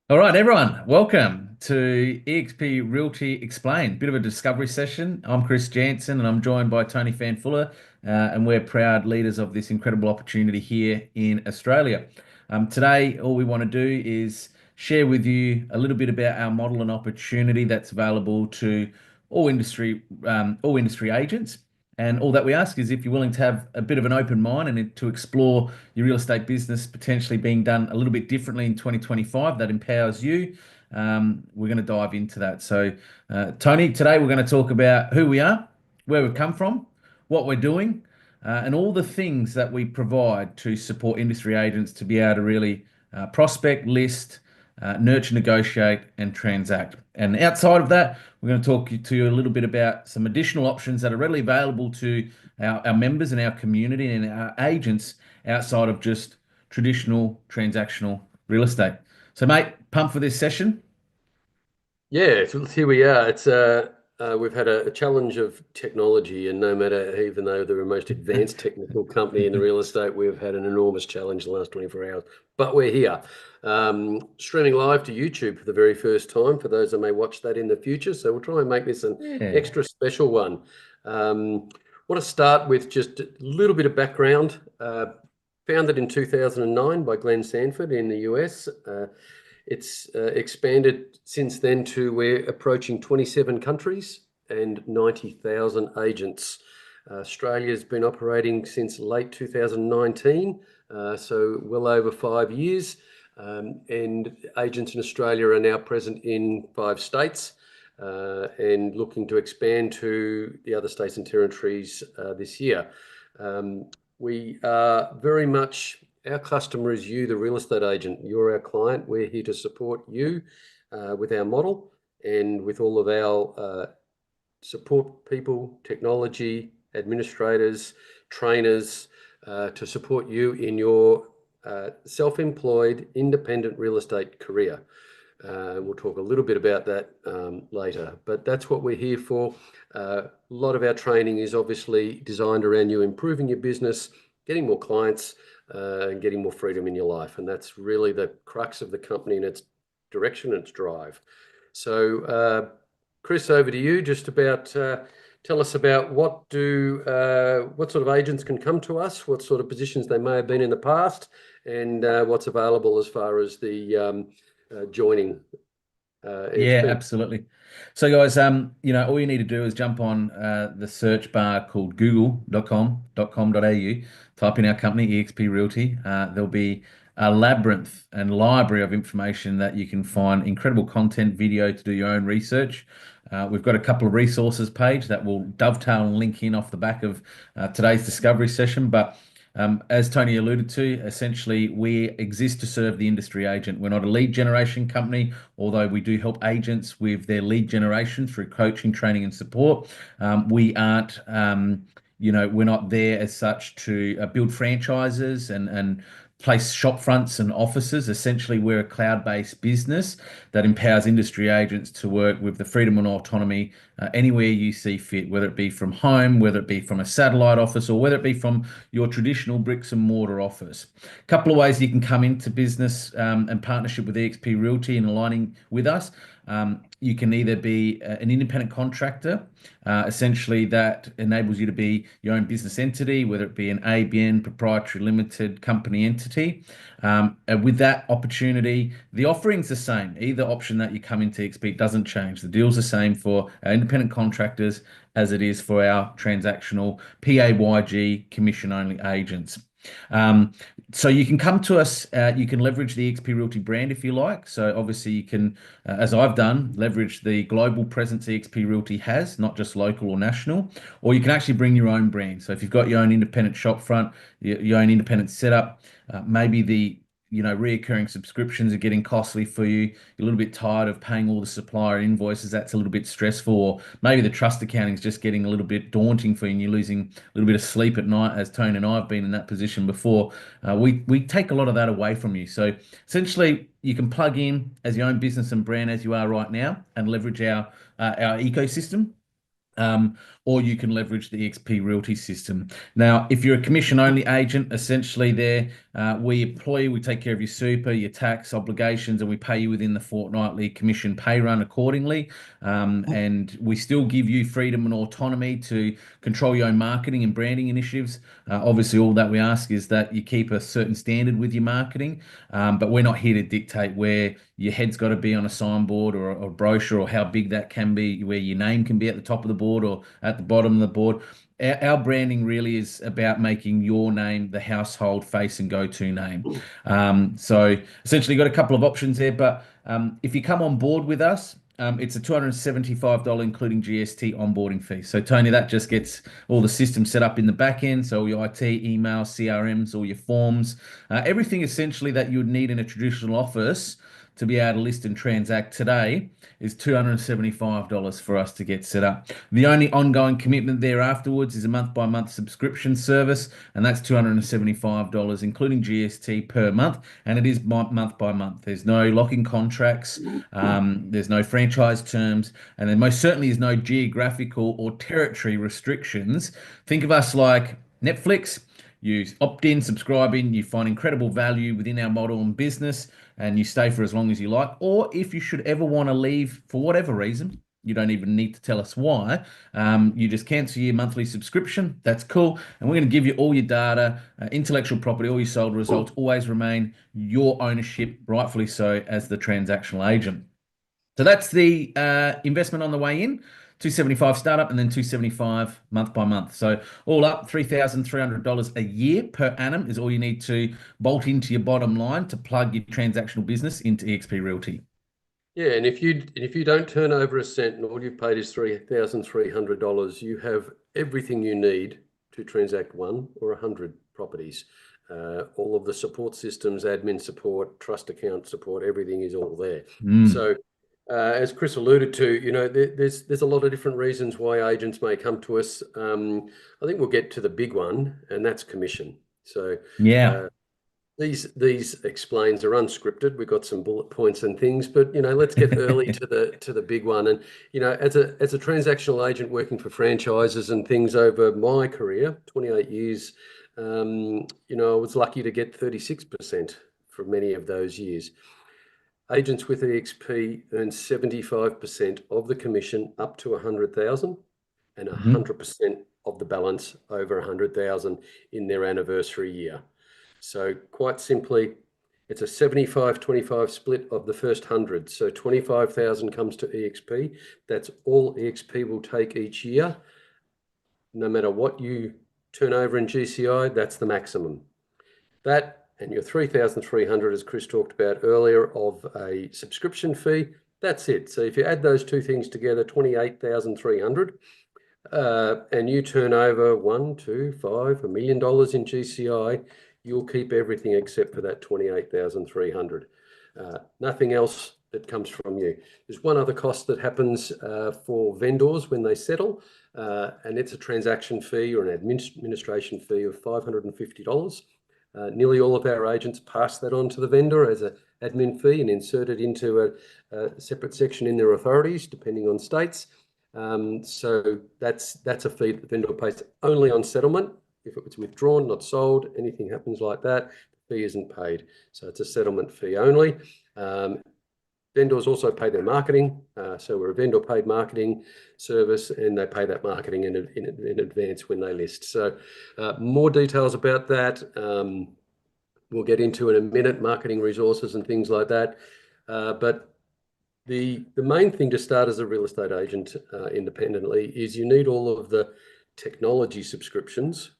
All right, everyone, welcome to eXp Realty Explained. Bit of a discovery session. I'm Chris Jansen and I'm joined by Tony Fanfuller, and we're proud leaders of this incredible opportunity here in Australia. Today, all we want to do is share with you a little bit about our model and opportunity that's available to all industry agents. And all that we ask is if you're willing to have a bit of an open mind and to explore your real estate business potentially being done a little bit differently in 2025 that empowers you. We're going to dive into that. So, Tony, today we're going to talk about who we are, where we've come from, what we're doing, and all the things that we provide to support industry agents to be able to really prospect, list, nurture, negotiate, and transact. And outside of that, we're going to talk to you a little bit about some additional options that are readily available to our members and our community and our agents outside of just traditional transactional real estate. So, mate, pumped for this session. Yeah, so here we are. It's we've had a challenge of technology, and no matter, even though they're the most advanced technical company in the real estate, we've had an enormous challenge the last 24 hours. But we're here, streaming live to YouTube for the very first time. For those that may watch that in the future, so we'll try and make this an Yeah. extra special one. Want to start with just a little bit of background. Founded in 2009 by Glenn Sanford in the US. It's expanded since then to we're approaching 27 countries and 90,000 agents. Australia's been operating since late 2019, so well over 5 years. And agents in Australia are now present in 5 states and looking to expand to the other states and territories this year. We are very much, our customer is you, the real estate agent. You're our client. We're here to support you with our model and with all of our support people, technology, administrators, trainers to support you in your self-employed, independent real estate career. We'll talk a little bit about that later, but that's what we're here for. A lot of our training is obviously designed around you improving your business, getting more clients, and getting more freedom in your life. And that's really the crux of the company and its direction and its drive. So, Chris, over to you. Just about tell us about what sort of agents can come to us, what sort of positions they may have been in the past, and what's available as far as the joining Yeah, eXp. absolutely. So guys, all you need to do is jump on the search bar called google.com.au, type in our company, eXp Realty. There'll be a labyrinth and library of information that you can find incredible content, video to do your own research. We've got a couple of resources page that will dovetail and link in off the back of today's discovery session. But as Tony alluded to, essentially we exist to serve the industry agent. We're not a lead generation company, although we do help agents with their lead generation through coaching, training, and support. We aren't, we're not there as such to build franchises and place shop fronts and offices. Essentially, we're a cloud-based business that empowers industry agents to work with the freedom and autonomy anywhere you see fit, whether it be from home, whether it be from a satellite office, or whether it be from your traditional bricks and mortar office. A couple of ways you can come into business and partnership with eXp Realty and aligning with us. You can either be an independent contractor, essentially that enables you to be your own business entity, whether it be an ABN, proprietary limited company entity. And with that opportunity, the offering's the same. Either option that you come into eXp doesn't change. The deal's the same for our independent contractors as it is for our transactional PAYG commission-only agents. Um, so you can come to us, you can leverage the eXp Realty brand if you like. So obviously you can, as I've done, leverage the global presence eXp Realty has, not just local or national, or you can actually bring your own brand. So if you've got your own independent shop front, your own independent setup, maybe the reoccurring subscriptions are getting costly for you. You're a little bit tired of paying all the supplier invoices. That's a little bit stressful. Or maybe the trust accounting is just getting a little bit daunting for you and you're losing a little bit of sleep at night, as Tony and I have been in that position before. We take a lot of that away from you. So essentially, you can plug in as your own business and brand as you are right now and leverage our ecosystem. Or you can leverage the eXp Realty system. Now, if you're a commission only agent, essentially there, We employ you, we take care of your super, your tax obligations, and we pay you within the fortnightly commission pay run accordingly. And we still give you freedom and autonomy to control your own marketing and branding initiatives. Obviously, all that we ask is that you keep a certain standard with your marketing, but we're not here to dictate where your head's got to be on a signboard or a brochure or how big that can be, where your name can be at the top of the board or at the bottom of the board. Our branding really is about making your name the household face and go-to name. So essentially, got a couple of options there, but if you come on board with us, it's a $275 including GST onboarding fee. So Tony, that just gets all the systems set up in the back end. So all your IT, email, CRMs, all your forms, everything essentially that you would need in a traditional office to be able to list and transact today is $275 for us to get set up. The only ongoing commitment there afterwards is a month by month subscription service, and that's $275, including GST per month. And it is month by month. There's no locking contracts, there's no franchise terms, and there most certainly is no geographical or territory restrictions. Think of us like Netflix. You opt in, subscribe in, you find incredible value within our model and business, and you stay for as long as you like. Or if you should ever want to leave for whatever reason, you don't even need to tell us why. You just cancel your monthly subscription. That's cool. And we're going to give you all your data, intellectual property, all your sold results always remain your ownership, rightfully so, as the transactional agent. So that's the investment on the way in. 275 startup and then 275 month by month. So all up $3,300 a year per annum is all you need to bolt into your bottom line to plug your transactional business into eXp Realty. Yeah, and if you don't turn over a cent and all you've paid is $3,300, you have everything you need to transact 1 or 100 properties. All of the support systems, admin support, trust account support, everything is all there. So as Chris alluded to, there's a lot of different reasons why agents may come to us. I think we'll get to the big one, and that's commission. So Yeah. these explains are unscripted. We've got some bullet points and things, but let's get early to the big one. And as a transactional agent working for franchises and things over my career, 28 years, I was lucky to get 36% for many of those years. Agents with eXp earn 75% of the commission up to 100,000 and 100% of the balance over 100,000 in their anniversary year. So quite simply, it's a 75-25 split of the first 100. So 25,000 comes to eXp. That's all eXp will take each year. No matter what you turn over in GCI, that's the maximum. That and your 3,300, as Chris talked about earlier, of a subscription fee, that's it. So if you add those two things together, 28,300, and you turn over $1, $2, $5, $1 million in GCI, you'll keep everything except for that 28,300. Nothing else that comes from you. There's one other cost that happens for vendors when they settle, and it's a transaction fee or an administration fee of $550. Nearly all of our agents pass that on to the vendor as an admin fee and insert it into a separate section in their authorities, depending on states. So that's a fee that the vendor pays only on settlement. If it was withdrawn, not sold, anything happens like that, the fee isn't paid. So it's a settlement fee only. Vendors also pay their marketing. So we're a vendor paid marketing service, and they pay that marketing in advance when they list. So more details about that we'll get into in a minute, marketing resources and things like that. But the main thing to start as a real estate agent independently is you need all of the technology subscriptions,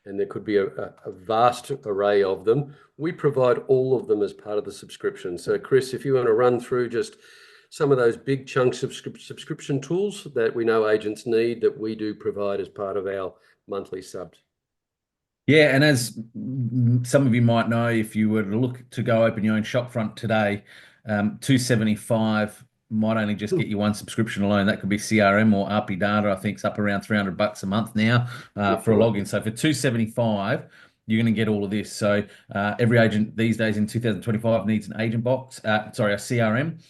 and there could be a vast array of them. We provide all of them as part of the subscription. So Chris, if you want to run through just some of those big chunks of subscription tools that we know agents need that we do provide as part of our monthly subs. Yeah, and as some of you might know, if you were to look to go open your own shopfront today, 275 might only just get you one subscription alone. That could be CRM or RP data. I think it's up around $300 a month now for a login. So for 275, you're going to get all of this. So every agent these days in 2025 needs an agent box, sorry, a CRM.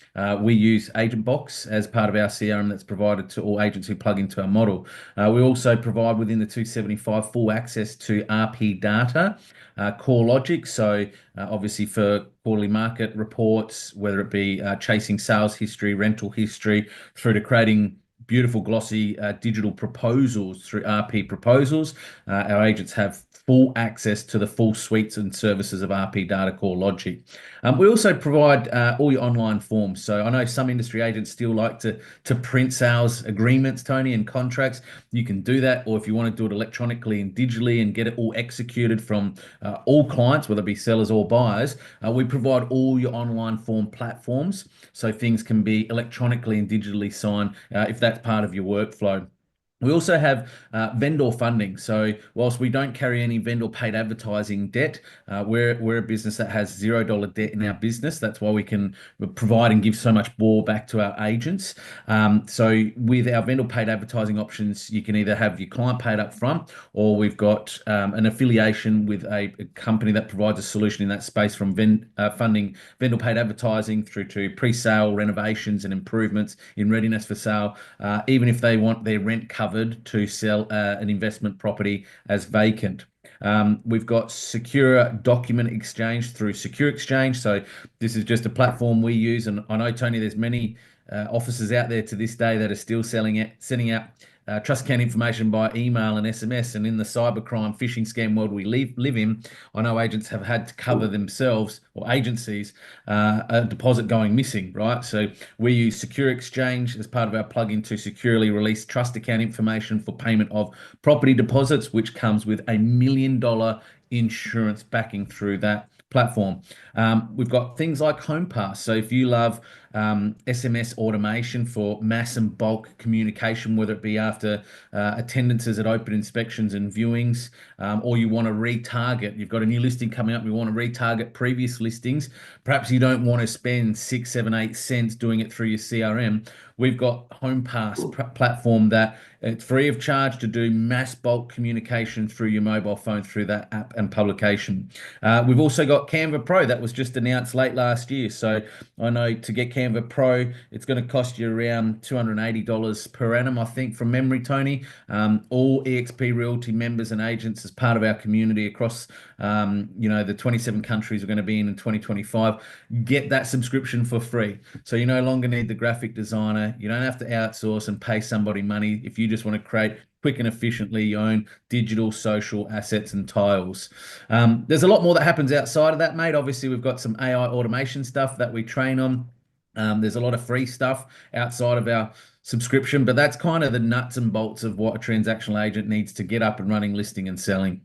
We use Agent Box as part of our CRM that's provided to all agents who plug into our model. We also provide within the 275 full access to RP data, core logic. So obviously for quarterly market reports, whether it be chasing sales history, rental history, through to creating beautiful glossy digital proposals through RP proposals. Our agents have full access to the full suites and services of RP Data Core Logic. We also provide all your online forms. So I know some industry agents still like to print sales agreements, Tony, and contracts. You can do that, or if you want to do it electronically and digitally and get it all executed from all clients, whether it be sellers or buyers, we provide all your online form platforms so things can be electronically and digitally signed if that's part of your workflow. We also have vendor funding. So whilst we don't carry any vendor paid advertising debt, we're a business that has $0 debt in our business. That's why we can provide and give so much more back to our agents. So with our vendor paid advertising options, you can either have your client paid up front, or we've got an affiliation with a company that provides a solution in that space, from funding vendor paid advertising through to pre-sale renovations and improvements in readiness for sale, even if they want their rent covered to sell an investment property as vacant. We've got secure document exchange through Secure Exchange. So this is just a platform we use, and I know, Tony, there's many offices out there to this day that are still sending out trust account information by email and SMS. And in the cybercrime phishing scam world we live in, I know agents have had to cover themselves, or agencies, a deposit going missing, right? So we use Secure Exchange as part of our plugin to securely release trust account information for payment of property deposits, which comes with $1 million insurance backing through that platform. We've got things like HomePass. So if you love SMS automation for mass and bulk communication, whether it be after attendances at open inspections and viewings, or you want to retarget, you've got a new listing coming up, you want to retarget previous listings, perhaps you don't want to spend 6, 7, 8 cents doing it through your CRM. We've got HomePass platform that it's free of charge to do mass bulk communication through your mobile phone through that app and publication. We've also got Canva Pro that was just announced late last year. So I know to get Canva Pro, it's going to cost you around $280 per annum, I think, from memory, Tony. All eXp Realty members and agents, as part of our community across the 27 countries we're going to be in 2025, get that subscription for free. So you no longer need the graphic designer. You don't have to outsource and pay somebody money if you just want to create quick and efficiently your own digital social assets and tiles. There's a lot more that happens outside of that, mate. Obviously, we've got some AI automation stuff that we train on. There's a lot of free stuff outside of our subscription, but that's kind of the nuts and bolts of what a transactional agent needs to get up and running, listing and selling.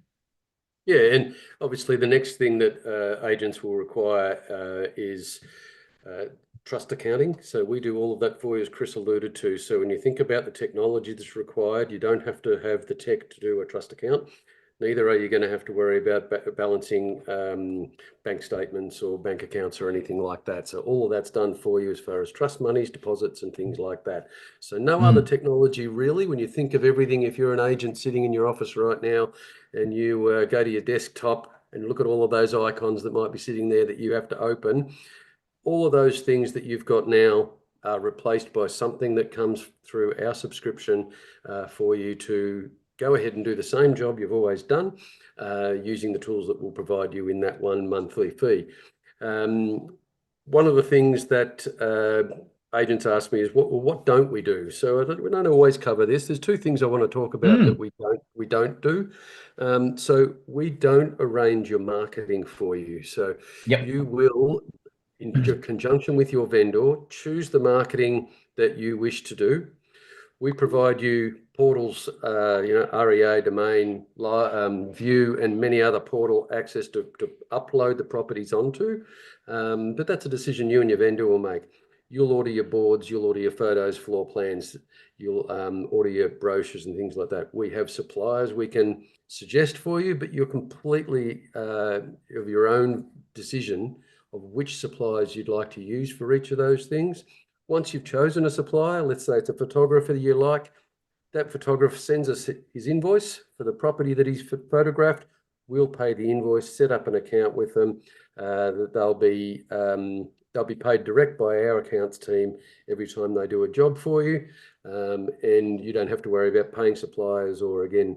Yeah, and obviously the next thing that agents will require is trust accounting. So we do all of that for you, as Chris alluded to. So when you think about the technology that's required, you don't have to have the tech to do a trust account. Neither are you going to have to worry about balancing bank statements or bank accounts or anything like that. So all of that's done for you as far as trust monies, deposits, and things like that. So no other technology really. When you think of everything, if you're an agent sitting in your office right now and you go to your desktop and look at all of those icons that might be sitting there that you have to open, all of those things that you've got now are replaced by something that comes through our subscription for you to go ahead and do the same job you've always done using the tools that will provide you in that one monthly fee. One of the things that agents ask me is, what don't we do? So we don't always cover this. There's two things I want to talk about that we don't do. So we don't arrange your marketing for you. So you will, in conjunction with your vendor, choose the marketing that you wish to do. We provide you portals, REA, Domain, View, and many other portal access to upload the properties onto. But that's a decision you and your vendor will make. You'll order your boards, you'll order your photos, floor plans, you'll order your brochures and things like that. We have suppliers we can suggest for you, but you're completely of your own decision of which suppliers you'd like to use for each of those things. Once you've chosen a supplier, let's say it's a photographer you like, that photographer sends us his invoice for the property that he's photographed. We'll pay the invoice, set up an account with them. That they'll be paid direct by our accounts team every time they do a job for you. And you don't have to worry about paying suppliers or, again,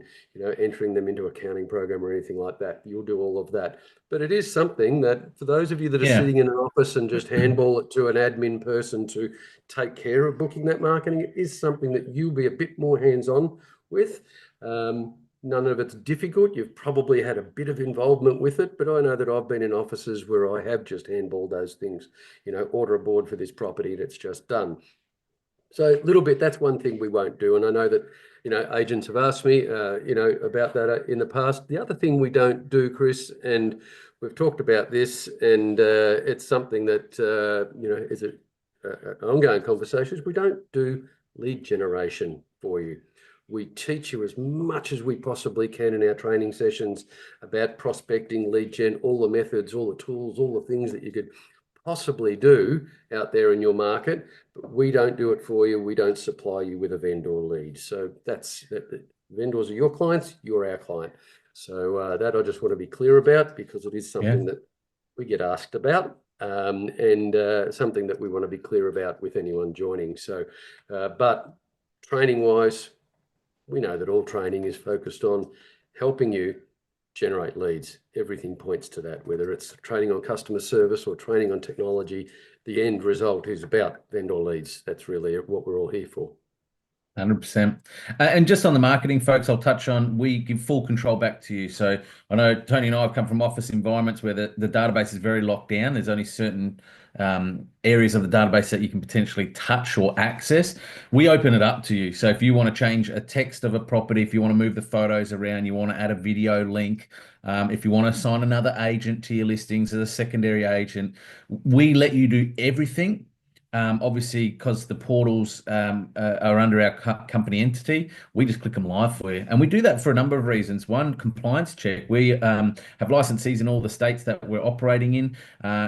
entering them into accounting program or anything like that. You'll do all of that. But it is something that, for those of you that are Yeah. sitting in an office and just handball it to an admin person to take care of booking that marketing, it is something that you'll be a bit more hands-on with. None of it's difficult. You've probably had a bit of involvement with it, but I know that I've been in offices where I have just handballed those things, order a board for this property and it's just done. So a little bit, that's one thing we won't do. And I know that, agents have asked me, about that in the past. The other thing we don't do, Chris, and we've talked about this, and it's something that, is an ongoing conversation, is we don't do lead generation for you. We teach you as much as we possibly can in our training sessions about prospecting, lead gen, all the methods, all the tools, all the things that you could possibly do out there in your market, but we don't do it for you. We don't supply you with a vendor lead. So that's that. Vendors are your clients, you're our client. So that I just want to be clear about, because it is Yeah. something that we get asked about, and something that we want to be clear about with anyone joining. So, but training wise, we know that all training is focused on helping you generate leads. Everything points to that, whether it's training on customer service or training on technology. The end result is about vendor leads. That's really what we're all here for. 100%. And just on the marketing, folks, I'll touch on, we give full control back to you. So I know Tony and I have come from office environments where the database is very locked down. There's only certain areas of the database that you can potentially touch or access. We open it up to you. So if you want to change a text of a property, if you want to move the photos around, you want to add a video link, if you want to assign another agent to your listings as a secondary agent, we let you do everything. Obviously, because the portals are under our company entity, we just click them live for you. And we do that for a number of reasons. One, compliance check. We have licensees in all the states that we're operating in,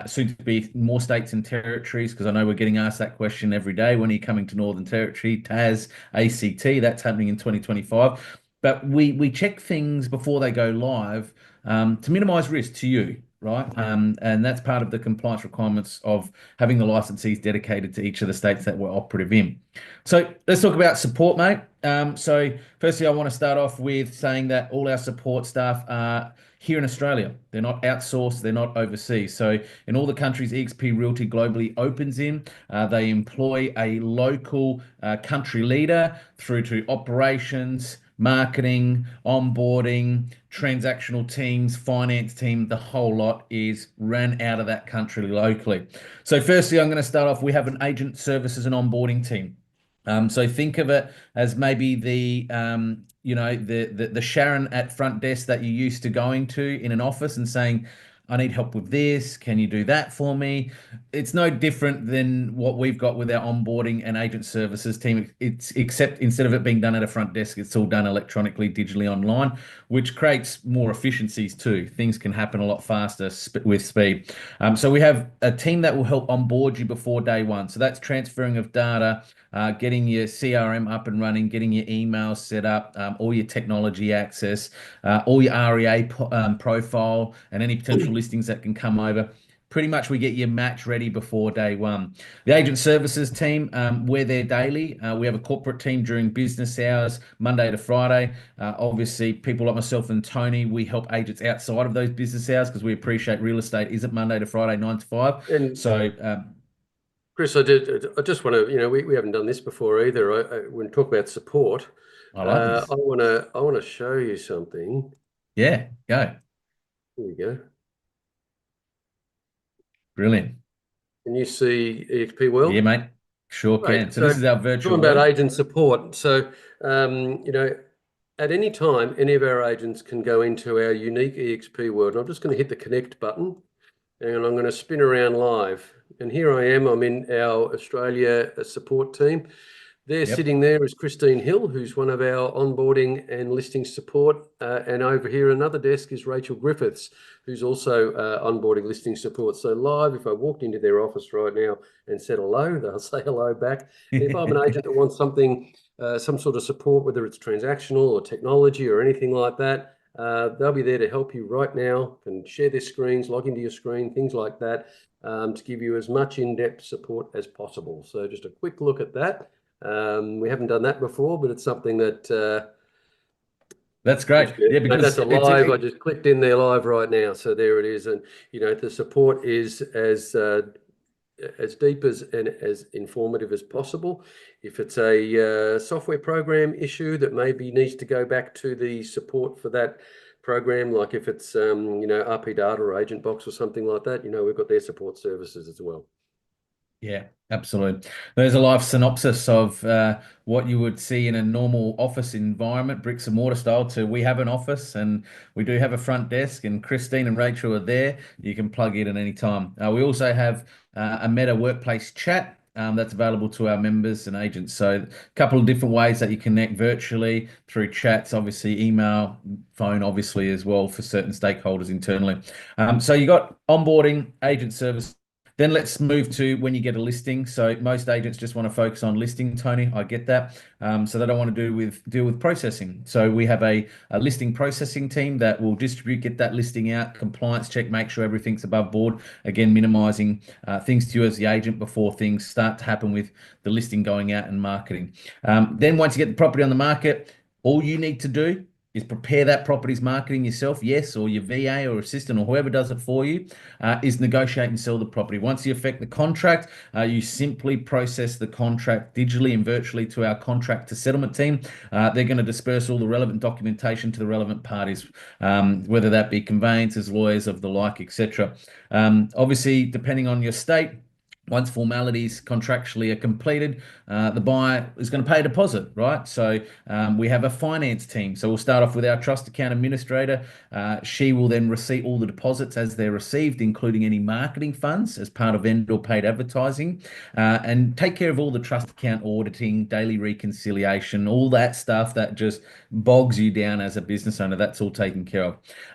soon to be more states and territories, because I know we're getting asked that question every day. When are you coming to Northern Territory, TAS, ACT? That's happening in 2025. But we check things before they go live to minimize risk to you, right? And that's part of the compliance requirements of having the licensees dedicated to each of the states that we're operative in. So let's talk about support, mate. So firstly, I want to start off with saying that all our support staff are here in Australia. They're not outsourced, they're not overseas. So in all the countries eXp Realty globally opens in, they employ a local country leader through to operations, marketing, onboarding, transactional teams, finance team, the whole lot is ran out of that country locally. So firstly, I'm going to start off, we have an agent services and onboarding team. So think of it as maybe the Sharon at front desk that you used to going to in an office and saying, I need help with this. Can you do that for me? It's no different than what we've got with our onboarding and agent services team. It's except instead of it being done at a front desk, it's all done electronically, digitally online, which creates more efficiencies too. Things can happen a lot faster with speed. So we have a team that will help onboard you before day one. So that's transferring of data, getting your CRM up and running, getting your emails set up, all your technology access, all your REA profile, and any potential listings that can come over. Pretty much we get your match ready before day one. The agent services team, we're there daily. We have a corporate team during business hours, Monday to Friday. Obviously, people like myself and Tony, we help agents outside of those business hours because we appreciate real estate isn't Monday to Friday, 9 to 5. And So Chris, I just want to, we haven't done this before either. When we talk about support, I like I this. want to show you something. Yeah, go. Here we go. Brilliant. Can you see eXp Yeah, World? mate. Sure Right. can. So So this is our virtual talking about world. agent support. So, at any time, any of our agents can go into our unique eXp world. I'm just going to hit the connect button and I'm going to spin around live. And here I am. I'm in our Australia support team. There, Yep. sitting there, is Christine Hill, who's one of our onboarding and listing support. And over here, another desk is Rachel Griffiths, who's also onboarding listing support. So live, if I walked into their office right now and said hello, they'll say hello back. And if I'm an agent that wants something, some sort of support, whether it's transactional or technology or anything like that, They'll be there to help you right now, can share their screens, log into your screen, things like that, to give you as much in-depth support as possible. So just a quick look at that. We haven't done that before, but it's something that That's great. Yeah, that's because a it's live. I just clicked in there live right now. So there it is. And, the support is as deep and as informative as possible. If it's a software program issue that maybe needs to go back to the support for that program, like if it's, RP Data or Agent Box or something like that, we've got their support services as well. Yeah, absolutely. There's a live synopsis of what you would see in a normal office environment, bricks and mortar style, to we have an office and we do have a front desk, and Christine and Rachel are there. You can plug in at any time. We also have a Meta workplace chat. That's available to our members and agents. So, a couple of different ways that you connect virtually through chats, obviously, email, phone, obviously, as well for certain stakeholders internally. So, you got onboarding, agent service. Then let's move to when you get a listing. So most agents just want to focus on listing, Tony. I get that. So they don't want to deal with processing. So we have a listing processing team that will distribute, get that listing out, compliance check, make sure everything's above board. Again, minimizing things to you as the agent before things start to happen with the listing going out and marketing. Then once you get the property on the market, all you need to do is prepare that property's marketing yourself, yes, or your VA or assistant or whoever does it for you, is negotiate and sell the property. Once you effect the contract, you simply process the contract digitally and virtually to our contract to settlement team. They're going to disperse all the relevant documentation to the relevant parties, whether that be conveyancers, lawyers of the like, etc. Obviously, depending on your state, once formalities contractually are completed, the buyer is going to pay a deposit, right? So we have a finance team. So we'll start off with our trust account administrator. She will then receipt all the deposits as they're received, including any marketing funds as part of vendor paid advertising, and take care of all the trust account auditing, daily reconciliation, all that stuff that just bogs you down as a business owner. That's all taken care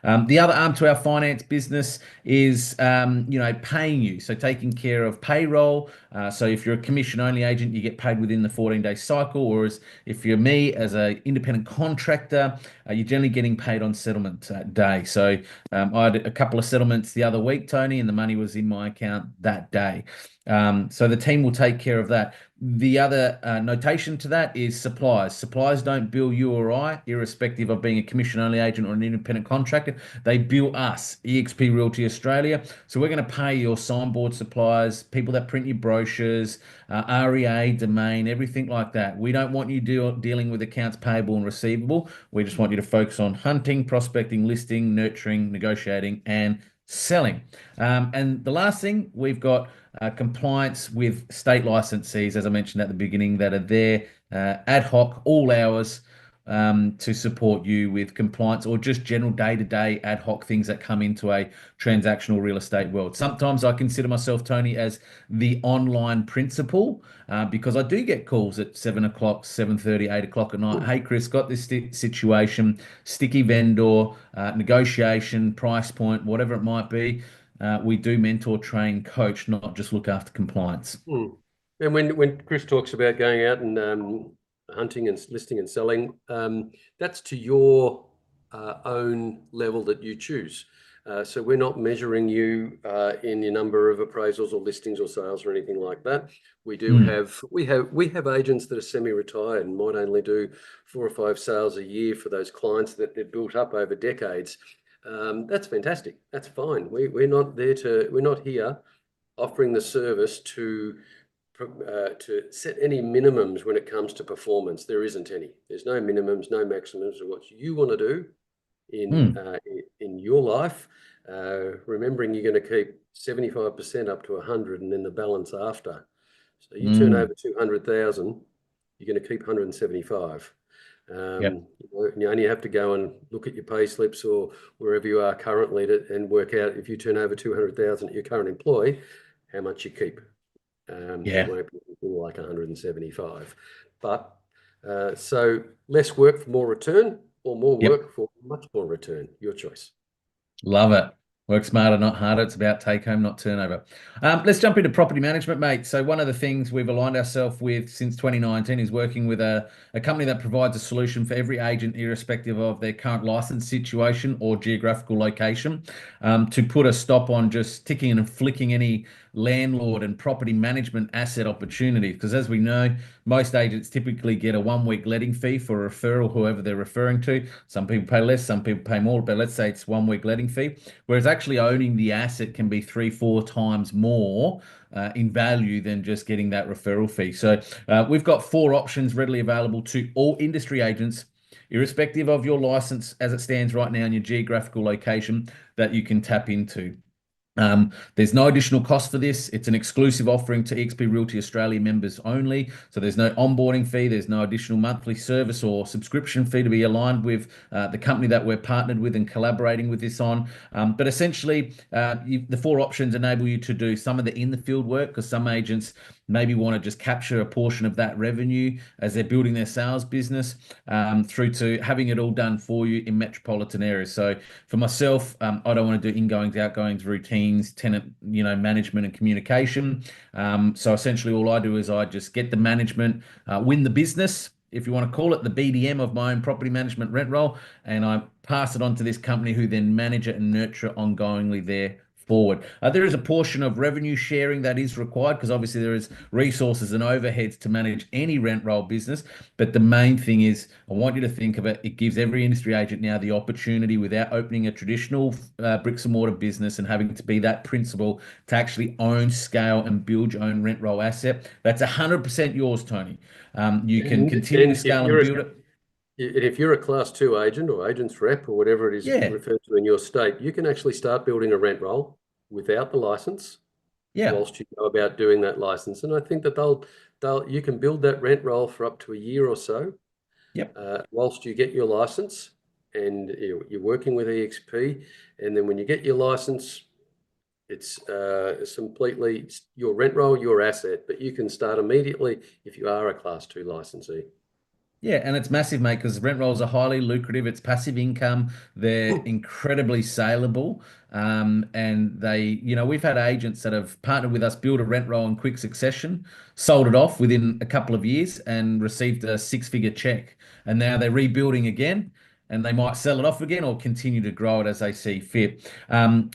of. The other arm to our finance business is, paying you. So taking care of payroll. So if you're a commission only agent, you get paid within the 14-day cycle. Whereas if you're me as an independent contractor, you're generally getting paid on settlement day. So I had a couple of settlements the other week, Tony, and the money was in my account that day. So the team will take care of that. The other notation to that is suppliers. Suppliers don't bill you or I, irrespective of being a commission only agent or an independent contractor. They bill us, eXp Realty Australia. So we're going to pay your signboard suppliers, people that print your brochures, REA, domain, everything like that. We don't want you dealing with accounts payable and receivable. We just want you to focus on hunting, prospecting, listing, nurturing, negotiating, and selling. And the last thing, we've got compliance with state licensees, as I mentioned at the beginning, that are there ad hoc, all hours, to support you with compliance or just general day-to-day ad hoc things that come into a transactional real estate world. Sometimes I consider myself, Tony, as the online principal, because I do get calls at 7 o'clock, 7:30, 8 o'clock at night. Hey, Chris, got this situation, sticky vendor, negotiation, price point, whatever it might be. We do mentor, train, coach, not just look after compliance. Hmm. And when Chris talks about going out and hunting and listing and selling, that's to your own level that you choose. So we're not measuring you in your number of appraisals or listings or sales or anything like that. We have agents that are semi-retired and might only do 4 or 5 sales a year for those clients that they've built up over decades. That's fantastic. That's fine. We're not here offering the service to set any minimums when it comes to performance. There isn't any. There's no minimums, no maximums of what you want to do Hmm. in your life. Remembering you're going to keep 75% up to 100, and then the balance after. So you turn Hmm. over 200,000, you're going to keep 175. Yep. And you only have to go and look at your pay slips or wherever you are currently and work out if you turn over 200,000 at your current employee, how much you keep. It Yeah. won't be anything like 175. But so less work for more return or more Yep. work for much more return, your choice. Love it. Work smarter, not harder. It's about take home, not turnover. Let's jump into property management, mate. So one of the things we've aligned ourselves with since 2019 is working with a company that provides a solution for every agent, irrespective of their current license situation or geographical location, to put a stop on just ticking and flicking any landlord and property management asset opportunity. Because as we know, most agents typically get a 1 week letting fee for a referral, whoever they're referring to. Some people pay less, some people pay more, but let's say it's 1 week letting fee. Whereas actually owning the asset can be three, four times more in value than just getting that referral fee. So we've got four options readily available to all industry agents, irrespective of your license as it stands right now in your geographical location, that you can tap into. There's no additional cost for this. It's an exclusive offering to eXp Realty Australia members only. So there's no onboarding fee. There's no additional monthly service or subscription fee to be aligned with the company that we're partnered with and collaborating with this on. But essentially, the four options enable you to do some of the in the field work because some agents maybe want to just capture a portion of that revenue as they're building their sales business through to having it all done for you in metropolitan areas. So for myself, I don't want to do ingoings, outgoings, routines, tenant, management and communication. So essentially, all I do is I just get the management, win the business, if you want to call it the BDM of my own property management rent roll, and I pass it on to this company who then manage it and nurture ongoingly there forward. There is a portion of revenue sharing that is required because obviously there is resources and overheads to manage any rent roll business. But the main thing is, I want you to think of it. It gives every industry agent now the opportunity, without opening a traditional bricks and mortar business and having to be that principal, to actually own, scale, and build your own rent roll asset. That's 100% yours, Tony. You can continue to And scale and build it. if you're a class two agent or agent's rep or whatever it is Yeah, referred to in your state, you can actually start building a rent roll without the license yeah, whilst you go about doing that license. And I think that you can build that rent roll for up to a year or so yep. whilst you get your license and you're working with eXp. And then when you get your license, it's completely your rent roll, your asset, but you can start immediately if you are a class two licensee. Yeah, and it's massive, mate, because rent rolls are highly lucrative. It's passive income. They're incredibly saleable. And we've had agents that have partnered with us, build a rent roll in quick succession, sold it off within a couple of years and received a six-figure check. And now they're rebuilding again and they might sell it off again or continue to grow it as they see fit.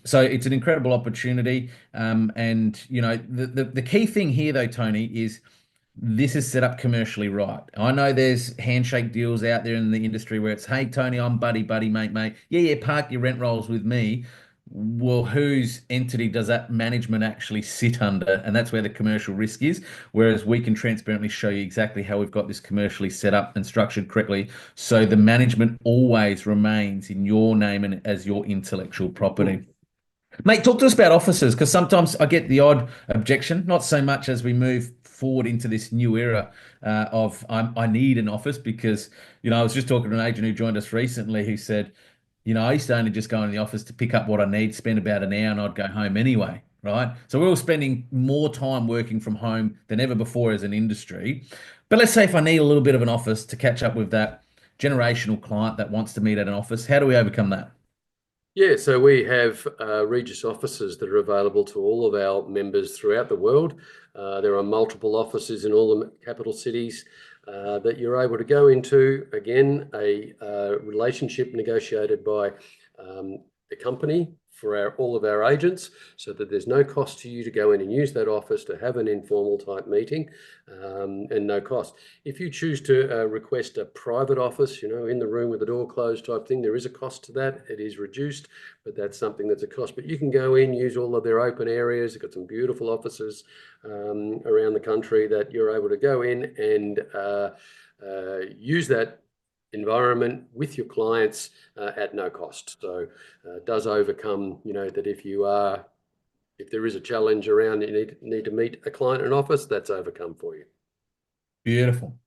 So it's an incredible opportunity. The key thing here, though, Tony, is this is set up commercially right. I know there's handshake deals out there in the industry where it's, hey, Tony, I'm buddy, buddy, mate, mate. Yeah, yeah, park your rent rolls with me. Well, whose entity does that management actually sit under? And that's where the commercial risk is. Whereas we can transparently show you exactly how we've got this commercially set up and structured correctly. So the management always remains in your name and as your intellectual property. Mate, talk to us about offices because sometimes I get the odd objection, not so much as we move forward into this new era of I need an office because, I was just talking to an agent who joined us recently who said, I used to only just go in the office to pick up what I need, spend about an hour, and I'd go home anyway, right? So we're all spending more time working from home than ever before as an industry. But let's say if I need a little bit of an office to catch up with that generational client that wants to meet at an office, how do we overcome that? Yeah, so we have Regis offices that are available to all of our members throughout the world. There are multiple offices in all the capital cities that you're able to go into. Again, a relationship negotiated by the company for all of our agents so that there's no cost to you to go in and use that office to have an informal type meeting and no cost. If you choose to request a private office, in the room with the door closed type thing, there is a cost to that. It is reduced, but that's something that's a cost. But you can go in, use all of their open areas. They've got some beautiful offices around the country that you're able to go in and use that environment with your clients at no cost. So it does overcome, that if there is a challenge around, you need to meet a client in an office, that's overcome for you. Beautiful.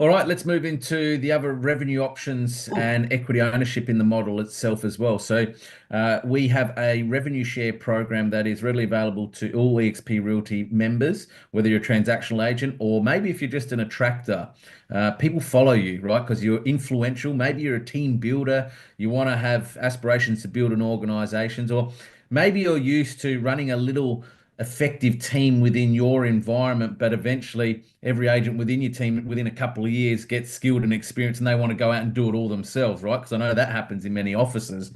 All right, let's move into the other revenue options and equity ownership in the model itself as well. We have a revenue share program that is readily available to all eXp Realty members, whether you're a transactional agent or maybe if you're just an attractor. People follow you, right? Because you're influential. Maybe you're a team builder. You want to have aspirations to build an organizations, or maybe you're used to running a little effective team within your environment, but eventually every agent within your team within a couple of years gets skilled and experienced and they want to go out and do it all themselves, right? Because I know that happens in many offices.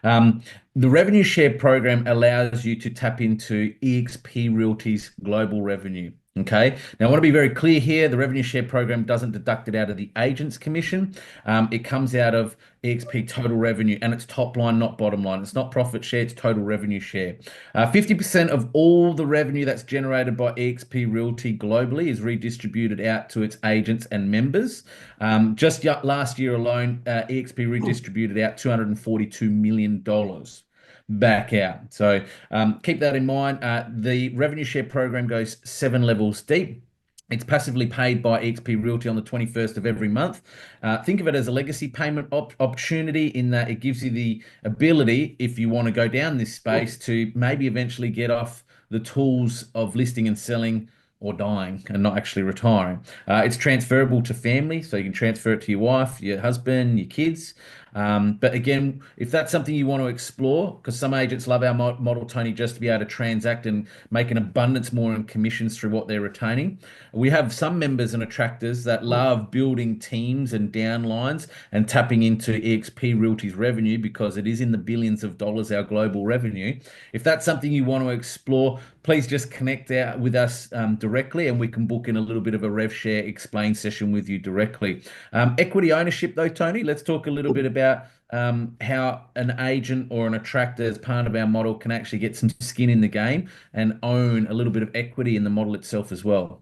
Um, the revenue share program allows you to tap into eXp Realty's global revenue. Okay. Now, I want to be very clear here. The revenue share program doesn't deduct it out of the agent's commission. It comes out of eXp total revenue and it's top line, not bottom line. It's not profit share, it's total revenue share. 50% of all the revenue that's generated by eXp Realty globally is redistributed out to its agents and members. Just last year alone, eXp redistributed out $242 million back out. Keep that in mind. The revenue share program goes 7 levels deep. It's passively paid by eXp Realty on the 21st of every month. Think of it as a legacy payment opportunity in that it gives you the ability, if you want to go down this space, to maybe eventually get off the tools of listing and selling or dying and not actually retiring. It's transferable to family, so you can transfer it to your wife, your husband, your kids. But again, if that's something you want to explore, because some agents love our model, Tony, just to be able to transact and make an abundance more in commissions through what they're retaining. We have some members and attractors that love building teams and downlines and tapping into eXp Realty's revenue because it is in the billions of dollars, our global revenue. If that's something you want to explore, please just connect out with us directly and we can book in a little bit of a rev share explain session with you directly. Equity ownership, though, Tony, let's talk a little bit about how an agent or an attractor as part of our model can actually get some skin in the game and own a little bit of equity in the model itself as well.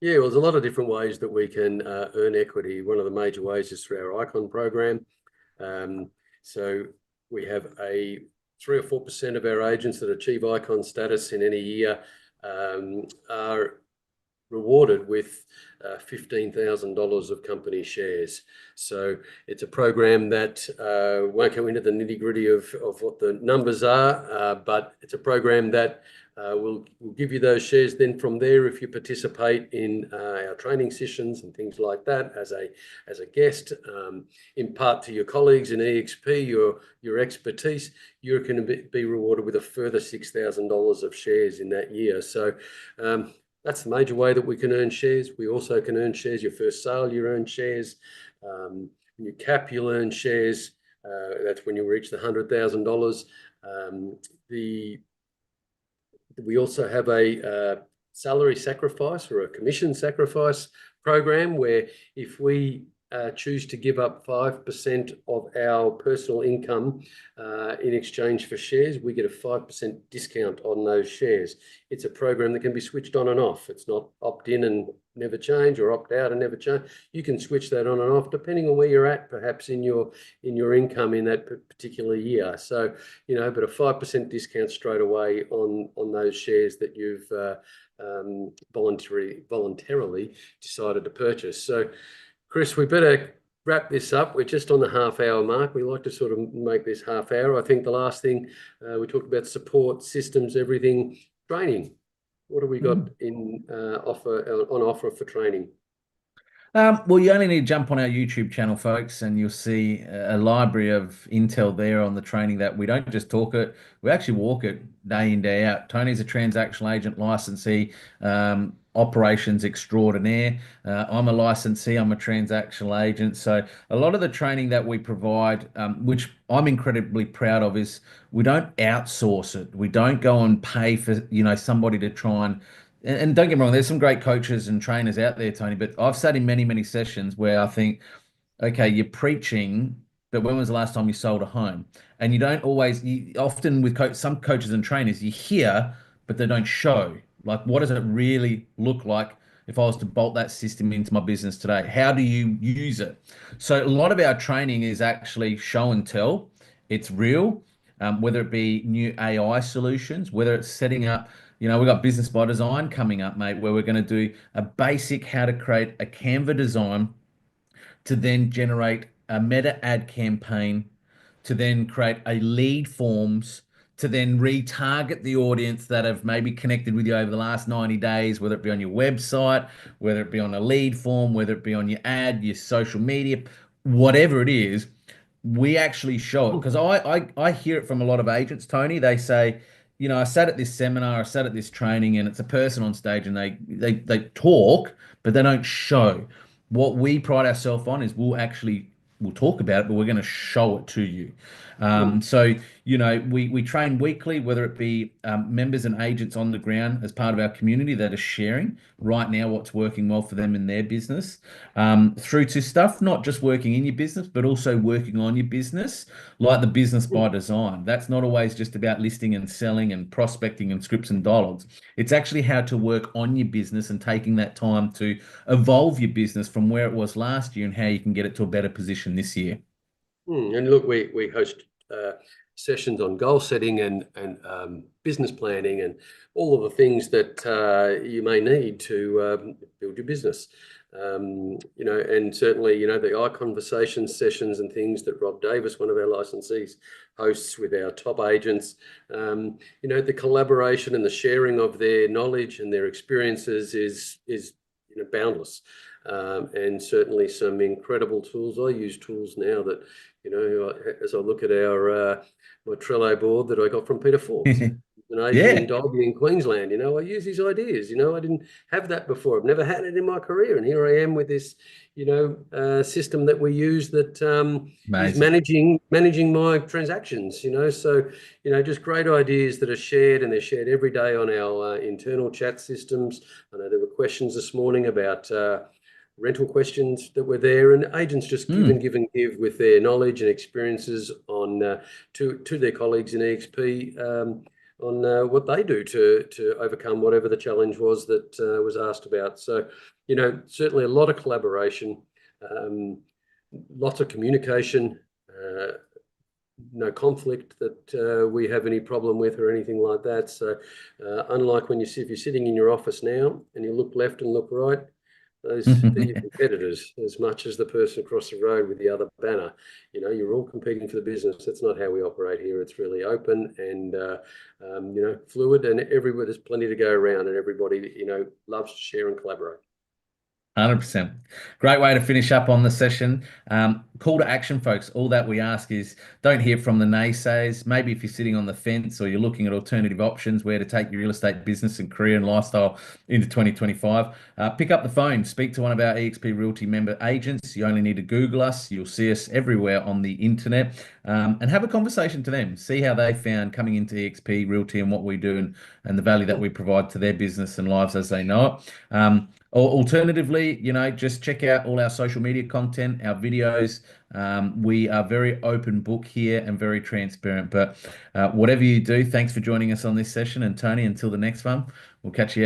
Yeah, well, there's a lot of different ways that we can earn equity. One of the major ways is through our icon program. Um, so we have a 3 or 4% of our agents that achieve icon status in any year are rewarded with $15,000 of company shares. So it's a program that won't go into the nitty gritty of what the numbers are, but it's a program that will give you those shares. Then from there, if you participate in our training sessions and things like that as a guest, impart to your colleagues in eXp your expertise, you're going to be rewarded with a further $6,000 of shares in that year. So that's the major way that we can earn shares. We also can earn shares. Your first sale, you earn shares. When you cap, you'll earn shares. That's when you reach the $100,000. We also have a salary sacrifice or a commission sacrifice program where if we choose to give up 5% of our personal income in exchange for shares, we get a 5% discount on those shares. It's a program that can be switched on and off. It's not opt in and never change or opt out and never change. You can switch that on and off depending on where you're at, perhaps in your income in that particular year. So, but a 5% discount straight away on those shares that you've voluntarily decided to purchase. So, Chris, we better wrap this up. We're just on the half-hour mark. We like to sort of make this half hour. I think the last thing we talked about support systems, everything, training. What have we got in on offer for training? Well, you only need to jump on our YouTube channel, folks, and you'll see a library of intel there on the training that we don't just talk it, we actually walk it day in, day out. Tony's a transactional agent licensee, operations extraordinaire. I'm a licensee, I'm a transactional agent. So a lot of the training that we provide, which I'm incredibly proud of, is we don't outsource it. We don't go and pay for, somebody to try and don't get me wrong, there's some great coaches and trainers out there, Tony, but I've sat in many, many sessions where I think, okay, you're preaching, but when was the last time you sold a home? And you don't always, often with some coaches and trainers, you hear, but they don't show. Like, what does it really look like if I was to bolt that system into my business today? How do you use it? So a lot of our training is actually show and tell. It's real, whether it be new AI solutions, whether it's setting up We've got business by design coming up, mate, where we're going to do a basic how to create a Canva design to then generate a meta ad campaign, to then create a lead forms, to then retarget the audience that have maybe connected with you over the last 90 days, whether it be on your website, whether it be on a lead form, whether it be on your ad, your social media, whatever it is. We actually show it because I hear it from a lot of agents, Tony. They say, I sat at this seminar, I sat at this training, and it's a person on stage and they talk, but they don't show. What we pride ourselves on is we'll talk about it, but we're going to show it to you. Mm, So we train weekly, whether it be members and agents on the ground as part of our community that are sharing right now what's working well for them in their business, through to stuff not just working in your business, but also working on your business, like the business mm, by design. That's not always just about listing and selling and prospecting and scripts and dialogues. It's actually how to work on your business and taking that time to evolve your business from where it was last year and how you can get it to a better position this year. And look, we host uh, sessions on goal setting and business planning and all of the things that you may need to build your business. And certainly, the eye conversation sessions and things that Rob Davis, one of our licensees, hosts with our top agents. The collaboration and the sharing of their knowledge and their experiences is boundless. And certainly some incredible tools. I use tools now that, as I look at my Trello board that I got from Peter Forbes, an Asian Yeah, dog in Queensland. I use his ideas. I didn't have that before. I've never had it in my career, and here I am with this, system that we use that is amazing. managing my transactions. So just great ideas that are shared, and they're shared every day on our internal chat systems. I know there were questions this morning about rental questions that were there, and agents just Mm. give with their knowledge and experiences on to their colleagues in eXp, on what they do to overcome whatever the challenge was that was asked about. So, certainly a lot of collaboration, um, lots of communication. No conflict that we have any problem with or anything like that. So, unlike if you're sitting in your office now and you look left and look right, they're your competitors as much as the person across the road with the other banner. You're all competing for the business. That's not how we operate here. It's really open and fluid, and everywhere there's plenty to go around, and everybody loves to share and collaborate. 100%. Great way to finish up on the session. Call to action, folks. All that we ask is don't hear from the naysayers. Maybe if you're sitting on the fence or you're looking at alternative options where to take your real estate business and career and lifestyle into 2025, pick up the phone, speak to one of our eXp Realty member agents. You only need to Google us. You'll see us everywhere on the internet, and have a conversation to them. See how they found coming into eXp Realty and what we do and the value that we provide to their business and lives as they know it. Or alternatively, just check out all our social media content, our videos. We are very open book here and very transparent. But whatever you do, thanks for joining us on this session. And Tony, until the next one, we'll catch you.